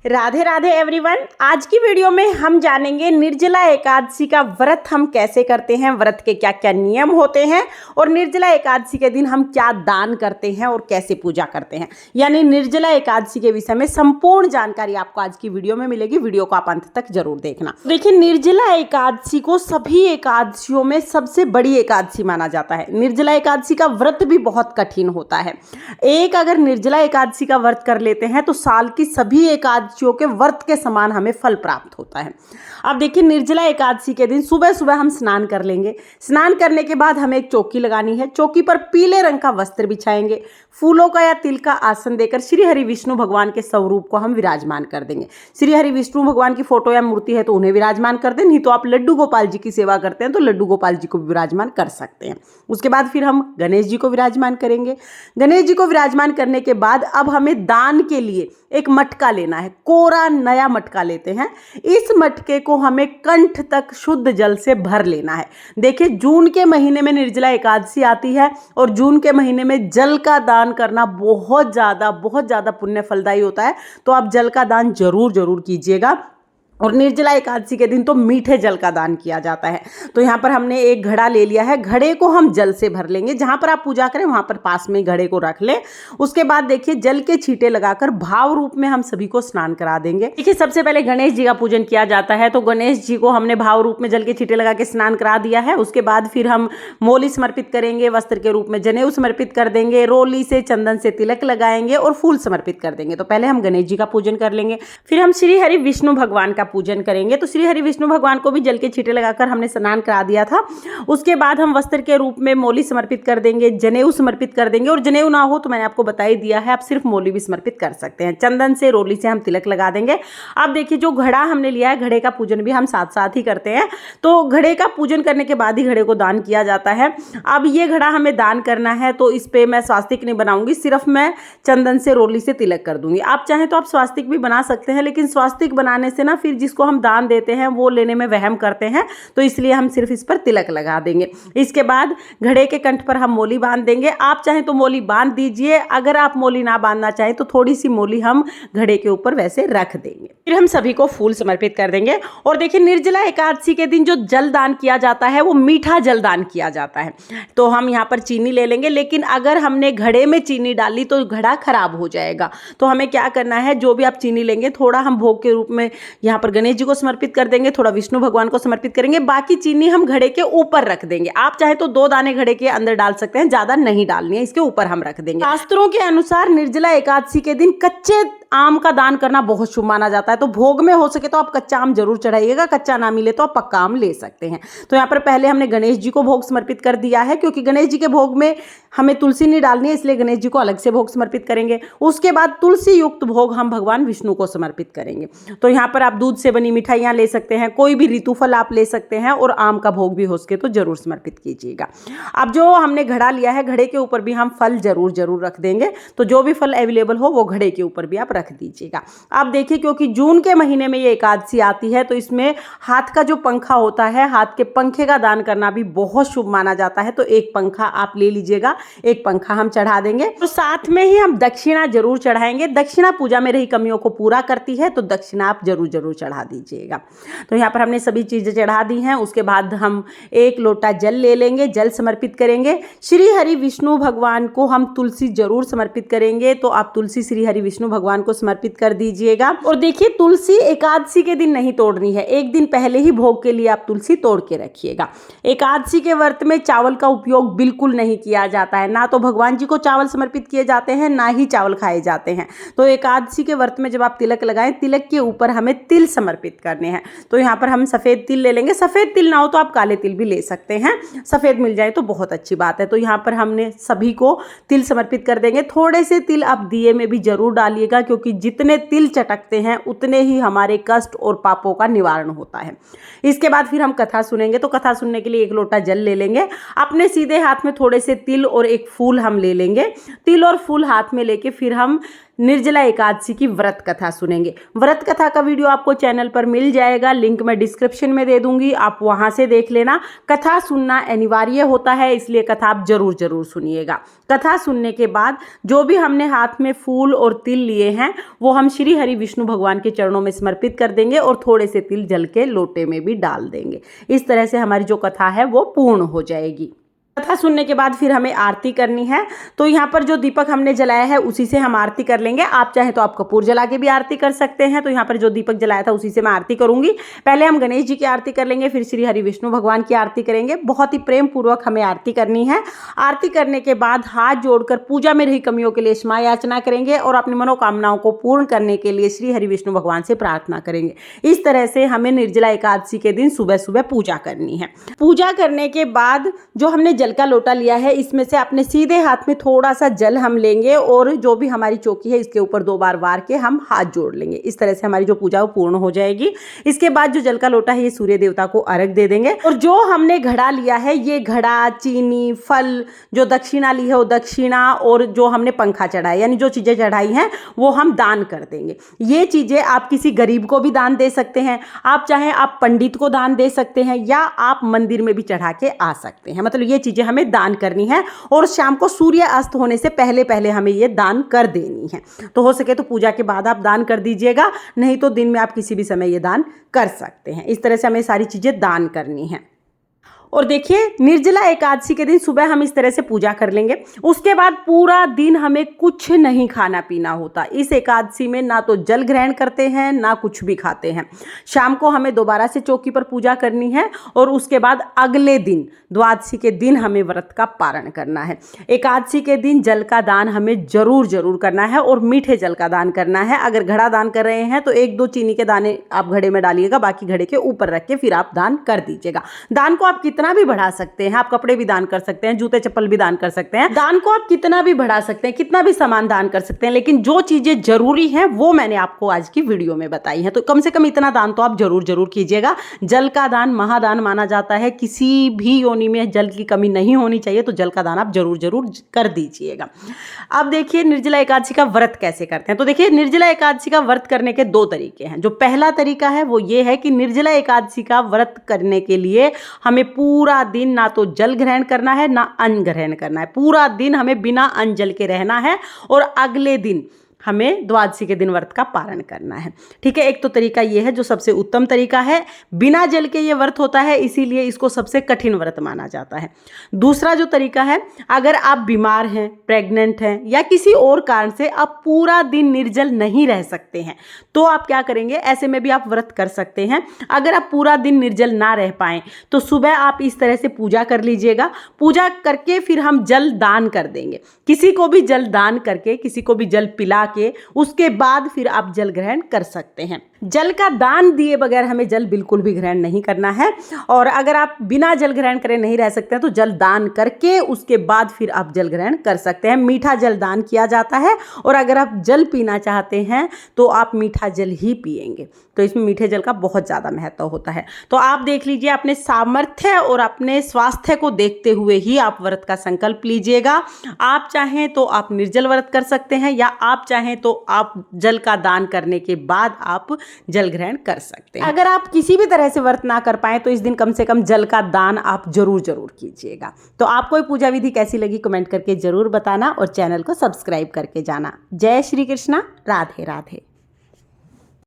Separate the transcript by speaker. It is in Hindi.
Speaker 1: राधे राधे एवरीवन। आज की वीडियो में हम जानेंगे निर्जला एकादशी का व्रत हम कैसे करते हैं, व्रत के क्या क्या नियम होते हैं और निर्जला एकादशी के दिन हम क्या दान करते हैं और कैसे पूजा करते हैं। यानी निर्जला एकादशी के विषय में संपूर्ण जानकारी आपको आज की वीडियो में मिलेगी। वीडियो को आप अंत तक जरूर देखना। देखिए, निर्जला एकादशी को सभी एकादशियों में सबसे बड़ी एकादशी माना जाता है। निर्जला एकादशी का व्रत भी बहुत कठिन होता है। एक अगर निर्जला एकादशी का व्रत कर लेते हैं तो साल की सभी एकादशियों के व्रत के समान हमें फल प्राप्त होता है। अब देखिए, निर्जला एकादशी के दिन सुबह सुबह हम स्नान कर लेंगे। स्नान करने के बाद हमें एक चौकी लगानी है। चौकी पर पीले रंग का वस्त्र बिछाएंगे। फूलों का या तिल का आसन देकर श्री हरि विष्णु भगवान के स्वरूप को हम विराजमान कर देंगे। श्री हरि विष्णु भगवान की फोटो या मूर्ति है तो उन्हें विराजमान कर दें, नहीं तो आप लड्डू गोपाल जी की सेवा करते हैं तो लड्डू गोपाल जी को विराजमान कर सकते हैं। उसके बाद फिर हम गणेश जी को विराजमान करेंगे। गणेश जी को विराजमान करने के बाद अब हमें दान के लिए एक मटका लेना है। कोरा नया मटका लेते हैं। इस मटके को हमें कंठ तक शुद्ध जल से भर लेना है। देखिए, जून के महीने में निर्जला एकादशी आती है और जून के महीने में जल का दान करना बहुत ज़्यादा पुण्य फलदायी होता है। तो आप जल का दान जरूर कीजिएगा। और निर्जला एकादशी के दिन तो मीठे जल का दान किया जाता है। तो यहाँ पर हमने एक घड़ा ले लिया है। घड़े को हम जल से भर लेंगे। जहाँ पर आप पूजा करें वहाँ पर पास में घड़े को रख लें। उसके बाद देखिए, जल के छींटे लगाकर भाव रूप में हम सभी को स्नान करा देंगे। देखिए, सबसे पहले गणेश जी का पूजन किया जाता है। तो गणेश जी को हमने भाव रूप में जल के छींटे लगा के स्नान करा दिया है। उसके बाद फिर हम मोली समर्पित करेंगे, वस्त्र के रूप में जनेऊ समर्पित कर देंगे, रोली से चंदन से तिलक लगाएंगे और फूल समर्पित कर देंगे। तो पहले हम गणेश जी का पूजन कर लेंगे। फिर हम श्री हरि विष्णु भगवान का पूजन करेंगे। तो श्री हरि विष्णु भगवान को भी जल के छींटे लगाकर हमने स्नान करा दिया था। उसके बाद हम वस्त्र के रूप में मोली समर्पित कर देंगे, जनेऊ समर्पित कर देंगे। और जनेऊ ना हो तो मैंने आपको बता ही दिया है, आप सिर्फ मोली भी समर्पित कर सकते हैं। चंदन से, रोली से हम तिलक लगा देंगे। अब देखिए, जो घड़ा हमने लिया है, घड़े का पूजन भी हम साथ साथ ही करते हैं। तो घड़े का पूजन करने के बाद ही घड़े को दान किया जाता है। अब ये घड़ा हमें दान करना है तो इस पे मैं स्वास्तिक नहीं बनाऊंगी, सिर्फ मैं चंदन से, रोली से तिलक कर दूंगी। आप चाहें तो आप स्वास्तिक भी बना सकते हैं, लेकिन स्वास्तिक बनाने से ना फिर जिसको हम दान देते हैं वो लेने में वहम करते हैं, तो इसलिए हम सिर्फ इस पर तिलक लगा देंगे। इसके बाद घड़े के कंठ पर हम मोली बांध देंगे। आप चाहें तो मोली बांध दीजिए, अगर आप मोली ना बांधना चाहें तो थोड़ी सी मोली हम घड़े के ऊपर वैसे रख देंगे। फिर हम सभी को फूल समर्पित कर देंगे। और देखिए, निर्जला एकादशी के दिन जो जल दान किया जाता है वो मीठा जल दान किया जाता है। तो हम यहाँ पर चीनी ले लेंगे, लेकिन अगर हमने घड़े में चीनी डाली तो घड़ा खराब हो जाएगा। तो हमें क्या करना है, जो भी आप चीनी लेंगे थोड़ा हम भोग के रूप में यहाँ पर गणेश जी को समर्पित कर देंगे, थोड़ा विष्णु भगवान को समर्पित करेंगे, बाकी चीनी हम घड़े के ऊपर रख देंगे। आप चाहे तो 2 दाने घड़े के अंदर डाल सकते हैं, ज्यादा नहीं डालनी है, इसके ऊपर हम रख देंगे। शास्त्रों के अनुसार निर्जला एकादशी के दिन कच्चे आम का दान करना बहुत शुभ माना जाता है। तो भोग में हो सके तो आप कच्चा आम जरूर चढ़ाइएगा, कच्चा ना मिले तो आप पक्का आम ले सकते हैं। तो यहाँ पर पहले हमने गणेश जी को भोग समर्पित कर दिया है, क्योंकि गणेश जी के भोग में हमें तुलसी नहीं डालनी है, इसलिए गणेश जी को अलग से भोग समर्पित करेंगे। उसके बाद तुलसी युक्त भोग हम भगवान विष्णु को समर्पित करेंगे। तो यहाँ पर आप दूध से बनी मिठाइयाँ ले सकते हैं, कोई भी ऋतुफल आप ले सकते हैं, और आम का भोग भी हो सके तो जरूर समर्पित कीजिएगा। अब जो हमने घड़ा लिया है, घड़े के ऊपर भी हम फल जरूर रख देंगे। तो जो भी फल अवेलेबल हो वो घड़े के ऊपर भी आप रख दीजिएगा। आप देखिए, क्योंकि जून के महीने में ये एकादशी आती है तो इसमें हाथ का जो पंखा होता है, हाथ के पंखे का दान करना भी बहुत शुभ माना जाता है। तो एक पंखा आप ले लीजिएगा, एक पंखा हम चढ़ा देंगे। तो साथ में ही हम दक्षिणा जरूर चढ़ाएंगे। दक्षिणा पूजा में रही कमियों को पूरा करती है, तो दक्षिणा आप जरूर चढ़ा दीजिएगा। तो यहाँ पर हमने सभी चीजें चढ़ा दी हैं। उसके बाद हम एक लोटा जल ले लेंगे, जल समर्पित करेंगे। श्री हरि विष्णु भगवान को हम तुलसी जरूर समर्पित करेंगे। तो आप तुलसी श्री हरि विष्णु भगवान को समर्पित कर दीजिएगा। और देखिए, तुलसी एकादशी के दिन नहीं तोड़नी है, एक दिन पहले ही भोग के लिए आप तुलसी तोड़ के रखिएगा। एकादशी के व्रत में चावल का उपयोग बिल्कुल नहीं किया जाता है। ना तो भगवान जी को चावल समर्पित किए जाते हैं, ना ही चावल खाए जाते हैं। तो एकादशी के व्रत में जब आप तिलक लगाएं, तिलक के ऊपर हमें तिल समर्पित करने हैं। तो यहाँ पर हम सफेद तिल ले लेंगे। सफेद तिल ना हो तो आप काले तिल भी ले सकते हैं, सफेद मिल जाए तो बहुत अच्छी बात है। तो यहाँ पर हमने सभी को तिल समर्पित कर देंगे। थोड़े से तिल आप दिए में भी जरूर डालिएगा, क्योंकि जितने तिल चटकते हैं उतने ही हमारे कष्ट और पापों का निवारण होता है। इसके बाद फिर हम कथा सुनेंगे। तो कथा सुनने के लिए एक लोटा जल ले लेंगे। अपने सीधे हाथ में थोड़े से तिल और एक फूल हम ले लेंगे। तिल और फूल हाथ में लेके फिर हम निर्जला एकादशी की व्रत कथा सुनेंगे। व्रत कथा का वीडियो आपको चैनल पर मिल जाएगा, लिंक मैं डिस्क्रिप्शन में दे दूंगी, आप वहां से देख लेना। कथा सुनना अनिवार्य होता है, इसलिए कथा आप जरूर सुनिएगा। कथा सुनने के बाद जो भी हमने हाथ में फूल और तिल लिए हैं वो हम श्री हरि विष्णु भगवान के चरणों में समर्पित कर देंगे और थोड़े से तिल जल के लोटे में भी डाल देंगे। इस तरह से हमारी जो कथा है वो पूर्ण हो जाएगी। कथा सुनने के बाद फिर हमें आरती करनी है। तो यहाँ पर जो दीपक हमने जलाया है उसी से हम आरती कर लेंगे। आप चाहे तो आप कपूर जला के भी आरती कर सकते हैं। तो यहाँ पर जो दीपक जलाया था उसी से मैं आरती करूंगी। पहले हम गणेश जी की आरती कर लेंगे, फिर श्री हरि विष्णु भगवान की आरती करेंगे। बहुत ही प्रेम पूर्वक हमें आरती करनी है। आरती करने के बाद हाथ जोड़कर पूजा में रही कमियों के लिए क्षमा याचना करेंगे और अपनी मनोकामनाओं को पूर्ण करने के लिए श्री हरि विष्णु भगवान से प्रार्थना करेंगे। इस तरह से हमें निर्जला एकादशी के दिन सुबह सुबह पूजा करनी है। पूजा करने के बाद जो हमने जल का लोटा लिया है इसमें से अपने सीधे हाथ में थोड़ा सा जल हम लेंगे और जो भी हमारी चौकी है इसके ऊपर 2 बार वार के हम हाथ जोड़ लेंगे। इस तरह से हमारी जो पूजा वो पूर्ण हो जाएगी। इसके बाद जो जल का लोटा है ये सूर्य देवता को अर्घ दे देंगे और जो हमने घड़ा लिया है ये घड़ा, चीनी, फल, जो दक्षिणा ली है वो दक्षिणा और जो हमने पंखा चढ़ाया यानी जो चीजें चढ़ाई हैं वो हम दान कर देंगे। ये चीजें आप किसी गरीब को भी दान दे सकते हैं, आप चाहे आप पंडित को दान दे सकते हैं या आप मंदिर में भी चढ़ा के आ सकते हैं। मतलब ये चीजें हमें दान करनी है और शाम को सूर्य अस्त होने से पहले पहले हमें ये दान कर देनी है। तो हो सके तो पूजा के बाद आप दान कर दीजिएगा, नहीं तो दिन में आप किसी भी समय ये दान कर सकते हैं। इस तरह से हमें सारी चीजें दान करनी है। और देखिए निर्जला एकादशी के दिन सुबह हम इस तरह से पूजा कर लेंगे। उसके बाद पूरा दिन हमें कुछ नहीं खाना पीना होता। इस एकादशी में ना तो जल ग्रहण करते हैं ना कुछ भी खाते हैं। शाम को हमें दोबारा से चौकी पर पूजा करनी है और उसके बाद अगले दिन द्वादशी के दिन हमें व्रत का पारण करना है। एकादशी के दिन जल का दान हमें जरूर करना है और मीठे जल का दान करना है। अगर घड़ा दान कर रहे हैं तो 1-2 चीनी के दाने आप घड़े में डालिएगा, बाकी घड़े के ऊपर रख के फिर आप दान कर दीजिएगा। दान को आप कितना भी बढ़ा सकते हैं, आप कपड़े भी दान कर सकते हैं, जूते चप्पल भी दान कर सकते हैं। दान को आप कितना भी बढ़ा सकते हैं, कितना भी सामान दान कर सकते हैं, लेकिन जो चीजें जरूरी हैं वो मैंने आपको आज की वीडियो में बताई हैं। तो कम से कम इतना दान तो आप जरूर कीजिएगा। जल का दान महादान माना जाता है। किसी भी योनि में जल की कमी नहीं होनी चाहिए, तो जल का दान आप जरूर कर दीजिएगा। अब देखिए निर्जला एकादशी का व्रत कैसे करते हैं। तो देखिए निर्जला एकादशी का व्रत करने के 2 तरीके हैं। जो पहला तरीका है वो ये है कि निर्जला एकादशी का व्रत करने के लिए हमें पूरा दिन ना तो जल ग्रहण करना है ना अन्न ग्रहण करना है। पूरा दिन हमें बिना अन्न जल के रहना है और अगले दिन हमें द्वादशी के दिन व्रत का पारण करना है। ठीक है, एक तो तरीका ये है जो सबसे उत्तम तरीका है। बिना जल के ये व्रत होता है, इसीलिए इसको सबसे कठिन व्रत माना जाता है। दूसरा जो तरीका है, अगर आप बीमार हैं, प्रेग्नेंट हैं या किसी और कारण से आप पूरा दिन निर्जल नहीं रह सकते हैं तो आप क्या करेंगे, ऐसे में भी आप व्रत कर सकते हैं। अगर आप पूरा दिन निर्जल ना रह पाएं तो सुबह आप इस तरह से पूजा कर लीजिएगा। पूजा करके फिर हम जल दान कर देंगे। किसी को भी जल दान करके, किसी को भी जल पिला के उसके बाद फिर आप जल ग्रहण कर सकते हैं। जल का दान दिए बगैर हमें जल बिल्कुल भी ग्रहण नहीं करना है। और अगर आप बिना जल ग्रहण करे नहीं रह सकते हैं तो जल दान करके उसके बाद फिर आप जल ग्रहण कर सकते हैं। मीठा जल दान किया जाता है और अगर आप जल पीना चाहते हैं तो आप मीठा जल ही पिएंगे। तो इसमें मीठे जल का बहुत ज़्यादा महत्व होता है। तो आप देख लीजिए, अपने सामर्थ्य और अपने स्वास्थ्य को देखते हुए ही आप व्रत का संकल्प लीजिएगा। आप चाहें तो आप निर्जल व्रत कर सकते हैं या आप चाहें तो आप जल का दान करने के बाद आप जल ग्रहण कर सकते हैं। अगर आप किसी भी तरह से व्रत ना कर पाए तो इस दिन कम से कम जल का दान आप जरूर कीजिएगा। तो आपको ये पूजा विधि कैसी लगी कमेंट करके जरूर बताना और चैनल को सब्सक्राइब करके जाना। जय श्री कृष्णा, राधे राधे।